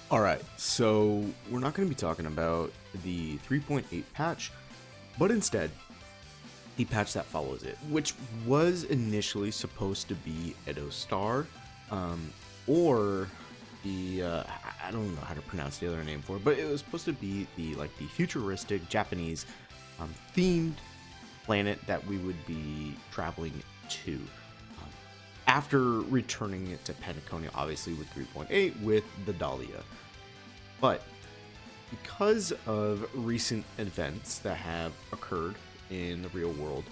Alright, so we're not going to be talking about the 3.8 patch, but instead, the patch that follows it, which was initially supposed to be Edo Star, or the, I don't know how to pronounce the other name for it, but it was supposed to be the futuristic Japanese themed planet that we would be traveling to. After returning it to Pentaconia, obviously with 3.8 with the Dahlia. But because of recent events that have occurred in the real world,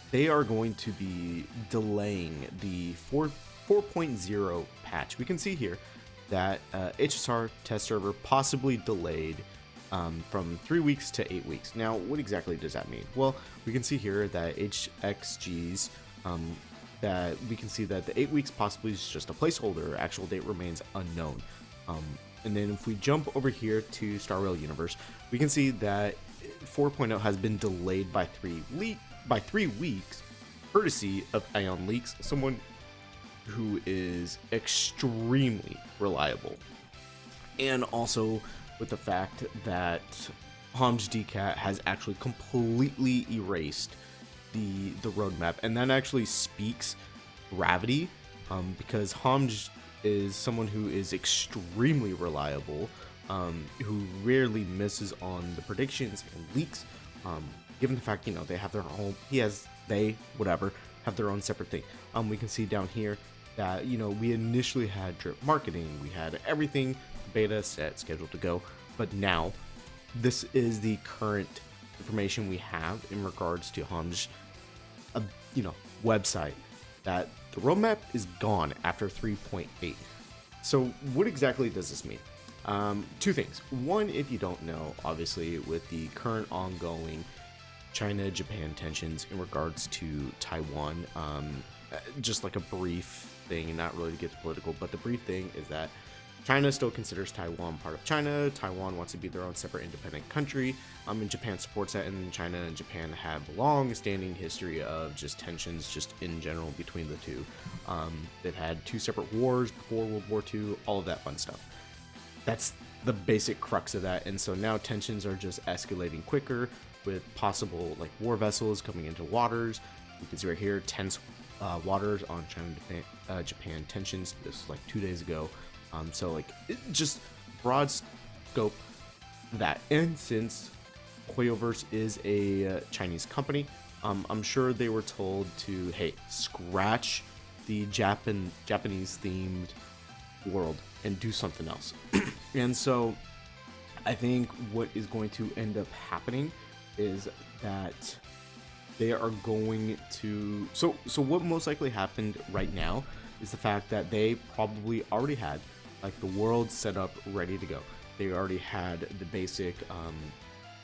they are going to be delaying the 4.0 patch. We can see here that HSR test server possibly delayed from 3 weeks to 8 weeks. Now, what exactly does that mean? Well, we can see here that HXG's that we can see that the 8 weeks possibly is just a placeholder. Actual date remains unknown. And then if we jump over here to Star Rail Universe, we can see that 4.0 has been delayed by 3 weeks, courtesy of Ion Leaks, someone who is extremely reliable, and also with the fact that Hom's DCAT has actually completely erased the roadmap, and that actually speaks gravity, because Homj is someone who is extremely reliable, who rarely misses on the predictions and leaks, given the fact, they have their own, whatever, have their own separate thing. We can see down here that, we initially had drip marketing, we had everything beta set, scheduled to go, but now this is the current information we have in regards to Hom's website, that the roadmap is gone after 3.8. So what exactly does this mean? Two things. One, if you don't know, obviously with the current ongoing China-Japan tensions in regards to Taiwan, just like a brief thing, and not really to get political, but the brief thing is that China still considers Taiwan part of China. Taiwan wants to be their own separate independent country. And Japan supports that, and China and Japan have a long-standing history of just tensions just in general between the two. They've had 2 separate wars before World War II, all of that fun stuff. That's the basic crux of that, and so now tensions are just escalating quicker with possible war vessels coming into waters. You can see right here, tense waters on China-Japan tensions. This was 2 days ago. So it just broad scope that. And since HoYoverse is a Chinese company, I'm sure they were told to, hey, scratch the Japanese themed world and do something else. And so I think what is going to end up happening is that they are going to, so what most likely happened right now is the fact that they probably already had the world set up ready to go. They already had the basic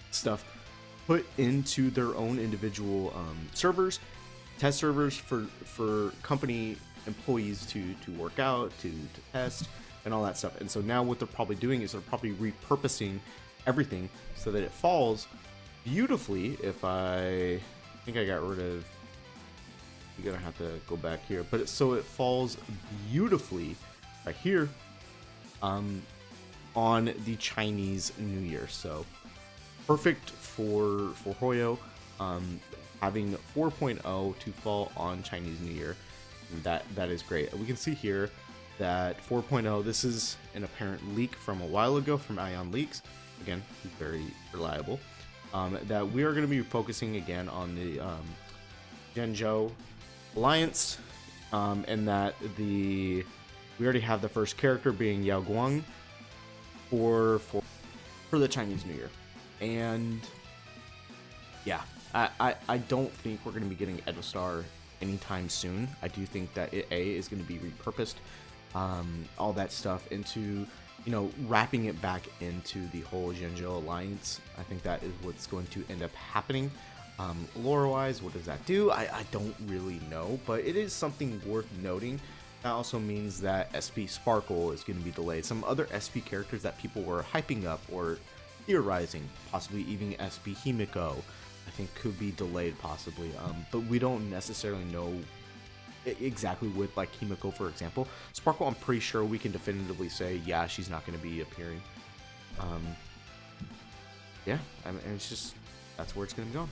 stuff put into their own individual servers, test servers for company employees to work out, to test, and all that stuff. And so now what they're probably doing is they're probably repurposing everything so that it falls beautifully. If I think I got rid of, you're gonna have to go back here, but so it falls beautifully right here on the Chinese New Year. So perfect for HoYo, having 4.0 to fall on Chinese New Year. That is great. We can see here that 4.0, this is an apparent leak from a while ago from Ion Leaks, again very reliable, that we are going to be focusing again on the Zhenzhou Alliance, and that we already have the first character being Yao Guang for the Chinese New Year. And yeah, I don't think we're going to be getting Edo Star anytime soon. I do think that it is going to be repurposed, all that stuff into, wrapping it back into the whole Zhenzhou Alliance. I think that is what's going to end up happening. Lore-wise, what does that do? I don't really know, but it is something worth noting. That also means that SP Sparkle is going to be delayed. Some other SP characters that people were hyping up or theorizing, possibly even SP Himiko, I think could be delayed possibly. But we don't necessarily know exactly with like Himiko, for example. Sparkle, I'm pretty sure we can definitively say, yeah, she's not going to be appearing. Yeah, I mean, it's just, that's where it's going to go.